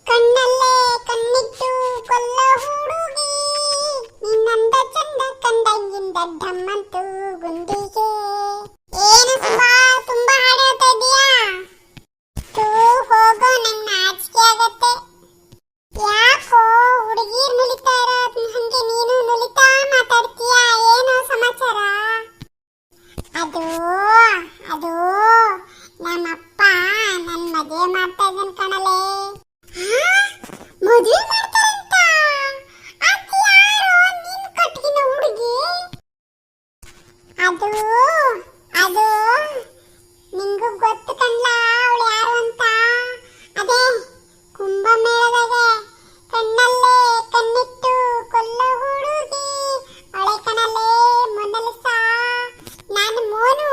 ಕಣ್ಣಲ್ಲೇ ಕಣ್ಣಿಟ್ಟು ಕೊಲ್ಲ ಹುಡುಗಿ ನಿನ್ನಂದ ಚಂದ ಕಂಡಂಗಿಂದ ಢಮ್ಮಂತು ಗುಂಡಿಗೆ. ಏನು ತುಂಬಾ ತುಂಬಾ ಹಾಡು ಹೇಳ್ತಾ ಇದೀಯಾ? ತೂ ಹೋಗೋ, ನಂಗೆ ನಾಚಿಕೆ ಆಗತ್ತೆ. ಯಾಕೋ ಹುಡುಗಿರ್ ನುಲಿತಾ ಇರೋದ್ ಹಂಗೆ ನೀನು ನುಲಿತಾ ಮಾತಾಡ್ತೀಯ? ಏನು ಸಮಾಚಾರ? ಅದು ಅದು ನಮ್ಮಪ್ಪ ನನ್ ಮದುವೆ ಮಾಡ್ತಾ ಇದ್ದಾನೆ ಕಣಲೆ. ಮದುವೆ ಮಾಡ್ತಾರಂತ? ಅದ್ಯಾರೋ ನಿನ್ ಕಟ್ಟಿನ ಹುಡುಗಿ? ಅದು ಅದು ನಿಂಗೂ ಗೊತ್ತು ಕಣ್ಲ ಅವಳು ಯಾರು ಅಂತ. ಅದೇ ಕುಂಭಮೇಳದಾಗೆ ಕಣ್ಣಲ್ಲೇ ಕಣ್ಣಿಟ್ಟು ಕೊಲ್ಲ ಹುಡುಗಿ ಅವಳೆ ಕಣಲೆ, ಮೊನ್ನಲಿಸ. ನಾನು ಮೋನು.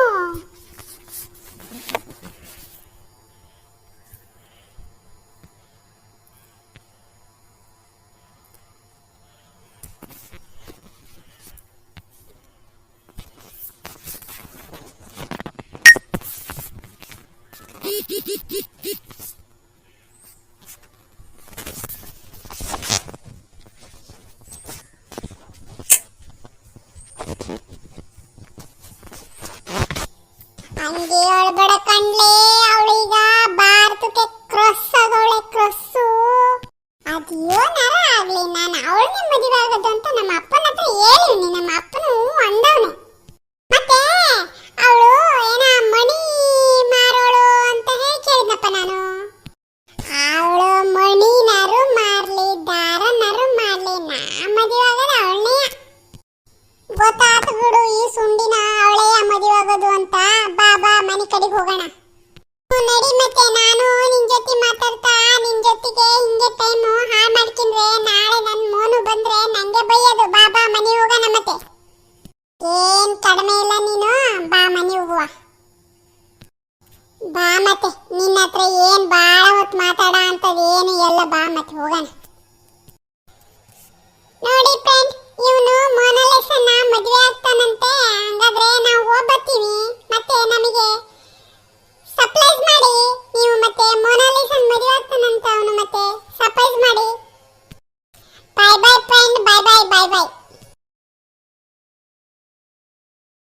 ಹಂಗೆ ಹೇಳ್ಬೇಡ ಕಣ್ಲೆ, ಅವಳೀಗ ಭಾರತಕ್ಕೆ ಕ್ರಾಸ್ ಆಗವಳೆ, ಕ್ರಾಸು. ಅದೇನಾರ ಆಗ್ಲಿ, ನಾನು ಅವಳನ್ನೇ ಮದುವೆ ಆಗೋದು ಅಂತ ನಮ್ಮ ಅಪ್ಪನ ಹತ್ರ ಹೇಳಿವ್ನಿ. ನಮ್ಮ ಅಪ್ಪನು ಅಂದವನೆ. ಮತ್ತೆ ಅವಳು ಏನ ಮಣಿ ಮಾರೋಳು ಅಂತ ಹೇಳಿ ಕೇಳಿದ್ನಪ್ಪ ನಾನು. ಅವಳು ಮಣಿನಾರು ಮಾರ್ಲಿ, ದಾರನಾರು ಮಾರ್ಲಿ, ನಾ ಮದುವೆ ಆಗೋದು ಅವಳನ್ನೇ. ಗೊತ್ತಾತು ಬಿಡು, ಈ ಸುಂಡಿನ ಅವಳೇ ಮದುವೆ ಆಗೋದು ಅಂತ. ಬಾಬಾ ಮನೆ ಕಡೆಗೆ ಹೋಗೋಣ. ನಡಿ, ಮತ್ತೆ ನಾನು ನಿನ್ ಜೊತೆ ಮಾತಾಡ್ತಾ ನಿನ್ ಜೊತೆಗೆ ಹಿಂಗೆ ಟೈಮು ಹಾಳು ಮಾಡ್ಕೊಂಡ್ರೆ ನಾಳೆ ನನ್ ಮೋನು ಬಂದ್ರೆ ನಂಗೆ ಬೈಯೋದು. ಬಾಬಾ ಮನೆ ಹೋಗೋಣ. ಮತ್ತೆ ಏನ್ ಕಡಿಮೆ ಇಲ್ಲ ನೀನು, ಬಾ ಮನೆ ಹೋಗುವ. ಬಾ ಮತ್ತೆ, ನಿನ್ನ ಹತ್ರ ಏನ್ ಬಾಳ ಹೊತ್ತು ಮಾತಾಡ ಅಂತದ್ ಏನು ಎಲ್ಲ, ಬಾ ಮತ್ತೆ ಹೋಗೋಣ.